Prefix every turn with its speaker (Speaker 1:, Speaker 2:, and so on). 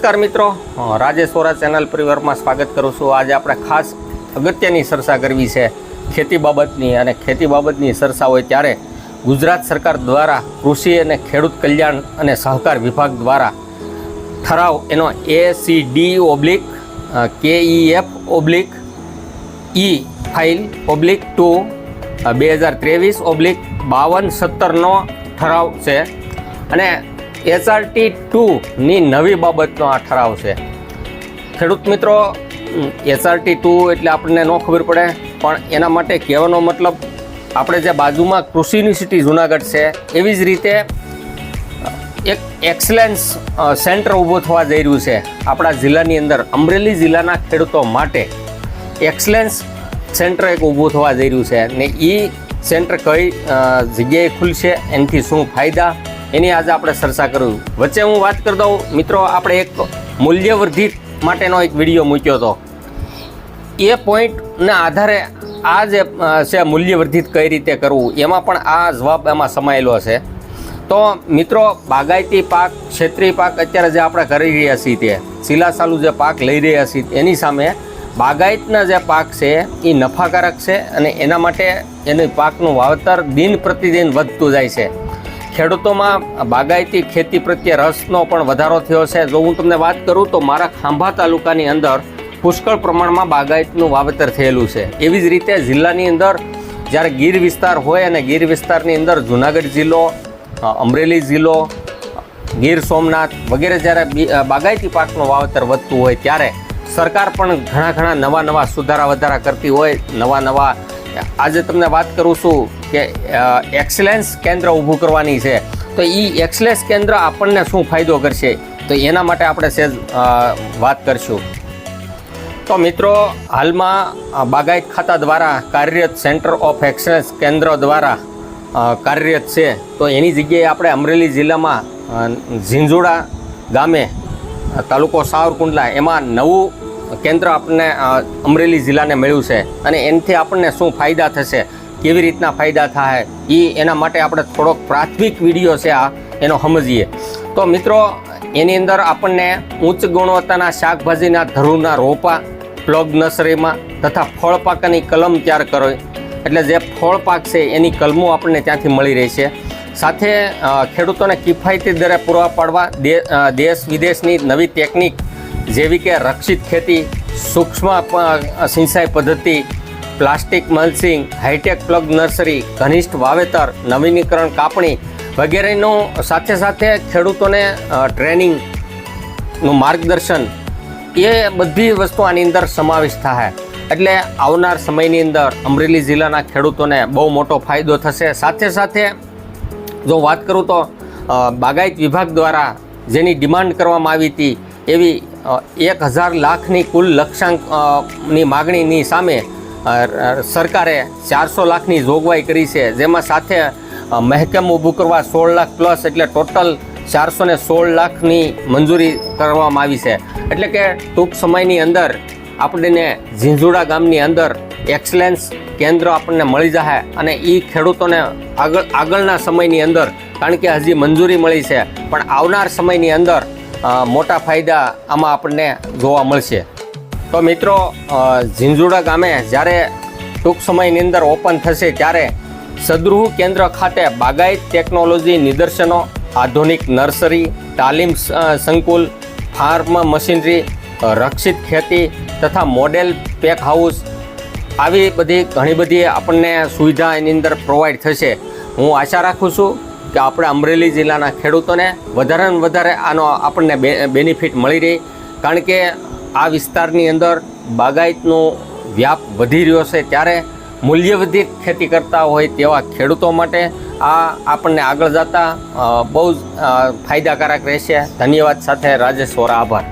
Speaker 1: નમસ્કાર મિત્રો, રાજેશ વોરા ચેનલ પરિવારમાં સ્વાગત કરું છું। આજે આપણે ખાસ અગત્યની ચર્ચા કરવી છે ખેતી બાબતની, અને ખેતી બાબતની ચર્ચા હોય ત્યારે ગુજરાત સરકાર દ્વારા કૃષિ અને ખેડૂત કલ્યાણ અને સહકાર વિભાગ દ્વારા ઠરાવ એનો ACD/KEF/E ફાઇલ /2 2023/5217નો ઠરાવ છે અને HRT 2ની નવી બાબતનો આ ઠરાવ છે। ખેડૂત મિત્રો, HRT 2 એટલે આપણને ન ખબર પડે, પણ એના માટે કહેવાનો મતલબ આપણે જે બાજુમાં કૃષિ યુનિવર્સિટી જુનાગઢ છે એવી જ રીતે એક એક્સલન્સ સેન્ટર ઊભું થવા જઈ રહ્યું છે આપણા જિલ્લાની અંદર। અમરેલી જિલ્લાના ખેડૂતો માટે એક્સલન્સ સેન્ટર એક ઊભું થવા જઈ રહ્યું છે ને એ સેન્ટર કઈ જગ્યાએ ખુલશે, એનાથી શું ફાયદા, એની આજે આપણે ચર્ચા કરવી। વચ્ચે હું વાત કરી દઉં મિત્રો, આપણે એક મૂલ્યવર્ધિત માટેનો એક વિડીયો મૂક્યો હતો। એ પોઈન્ટના આધારે આ જે છે મૂલ્યવર્ધિત કઈ રીતે કરવું, એમાં પણ આ જવાબ એમાં સમાયેલો છે। તો મિત્રો, બાગાયતી પાક, ક્ષેત્રીય પાક અત્યારે જે આપણે કરી રહ્યા છીએ તે સિલાસાલુ જે પાક લઈ રહ્યા છીએ એની સામે બાગાયતના જે પાક છે એ નફાકારક છે અને એના માટે એની પાકનું વાવેતર દિન પ્રતિદિન વધતું જાય છે। ખેડૂતોમાં બાગાયતી ખેતી પ્રત્યે રસનો પણ વધારો થયો છે। જો હું તમને વાત કરું તો મારા ખાંભા તાલુકાની અંદર પુષ્કળ પ્રમાણમાં બાગાયતનું વાવેતર થયેલું છે। એવી જ રીતે જિલ્લાની અંદર જ્યારે ગીર વિસ્તાર હોય અને ગીર વિસ્તારની અંદર જુનાગઢ જિલ્લો, અમરેલી જિલ્લો, ગીર સોમનાથ વગેરે જ્યારે બાગાયતી પાકનું વાવેતર વધતું હોય ત્યારે સરકાર પણ ઘણા નવા સુધારા વધારા કરતી હોય। નવા આજે તમને વાત કરું છું કે એક્સલન્સ કેન્દ્ર ઊભું કરવાની છે, તો એ એક્સલન્સ કેન્દ્ર આપણને શું ફાયદો કરશે, તો એના માટે આપણે સહેજ વાત કરશું। તો મિત્રો, હાલમાં બાગાયત ખાતા દ્વારા કાર્યરત સેન્ટર ઓફ એક્સલન્સ કેન્દ્ર દ્વારા કાર્યરત છે। તો એની જગ્યાએ આપણે અમરેલી જિલ્લામાં ઝીંઝુડા ગામે તાલુકો સાવરકુંડલા એમાં નવું કેન્દ્ર આપણને અમરેલી જિલ્લાને મળ્યું છે અને એનાથી આપણને શું ફાયદા થશે, કેવી રીતના ફાયદા થાય એના માટે આપણે થોડોક પ્રાથમિક વિડીયો છે આ એનો સમજીએ। તો મિત્રો, એની અંદર આપણને ઉચ્ચ ગુણવત્તાના શાકભાજીના ધરુના રોપા પ્લગ નર્સરીમાં તથા ફળ પાકની કલમ તૈયાર કરો, એટલે જે ફળ પાક છે એની કલમો આપણને ત્યાંથી મળી રહેશે। સાથે ખેડૂતોને કિફાયતી દરે પૂરા પાડવા દેશ વિદેશની નવી ટેકનિક જેવી કે રક્ષિત ખેતી, સૂક્ષ્મ સિંચાઈ પદ્ધતિ, plastic mulching, high tech plug nursery, ઘનિષ્ઠ વાવેતર, નવીનીકરણ કાપણી વગેરેનું સાથે ખેડૂતોને ટ્રેનિંગનું માર્ગદર્શન, એ બધી વસ્તુ આની અંદર સમાવેશ થાય। એટલે આવનાર સમયની અંદર અમરેલી જિલ્લાના ખેડૂતોને બહુ મોટો ફાયદો થશે। સાથે જો વાત કરું તો બાગાયત વિભાગ દ્વારા જેની ડિમાન્ડ કરવામાં આવી હતી એવી 1000 લાખની કુલ લક્ષ્યાંકની માગણીની સામે સરકારે 400 લાખની જોગવાઈ કરી છે, જેમાં સાથે મહેકમ ઊભું કરવા 16 લાખ પ્લસ, એટલે ટોટલ 416 લાખની મંજૂરી કરવામાં આવી છે। એટલે કે ટૂંક સમયની અંદર આપણને ઝીંઝુડા ગામની અંદર એક્સલન્સ કેન્દ્ર આપણને મળી જશે અને એ ખેડૂતોને આગળના સમયની અંદર, કારણ કે હજી મંજૂરી મળી છે, પણ આવનાર સમયની અંદર મોટા ફાયદા આમાં આપણને જોવા મળશે। તો મિત્રો, ઝીંઝુડા ગામે જ્યારે ટૂંક સમયની અંદર ઓપન થશે ત્યારે સદરૂહ કેન્દ્ર ખાતે બાગાયત ટેકનોલોજી નિદર્શનો, આધુનિક નર્સરી, તાલીમ સંકુલ, ફાર્મ મશીનરી, રક્ષિત ખેતી તથા મોડેલ પેક હાઉસ, આવી બધી ઘણી બધી આપણને સુવિધા એની અંદર પ્રોવાઈડ થશે। હું આશા રાખું છું કે આપણે અમરેલી જિલ્લાના ખેડૂતોને વધારે ને વધારે આનો આપણને બેનિફિટ મળી રહે, કારણ કે આ વિસ્તારની અંદર બાગાયતનો વ્યાપ વધી રહ્યો છે ત્યારે મૂલ્યવર્ધિત ખેતી કરતા હોય તેવા ખેડૂતો માટે આ આપણને આગળ જતા બહુ જ ફાયદાકારક રહેશે। ધન્યવાદ સાથે રાજેશ વોરા, આભાર।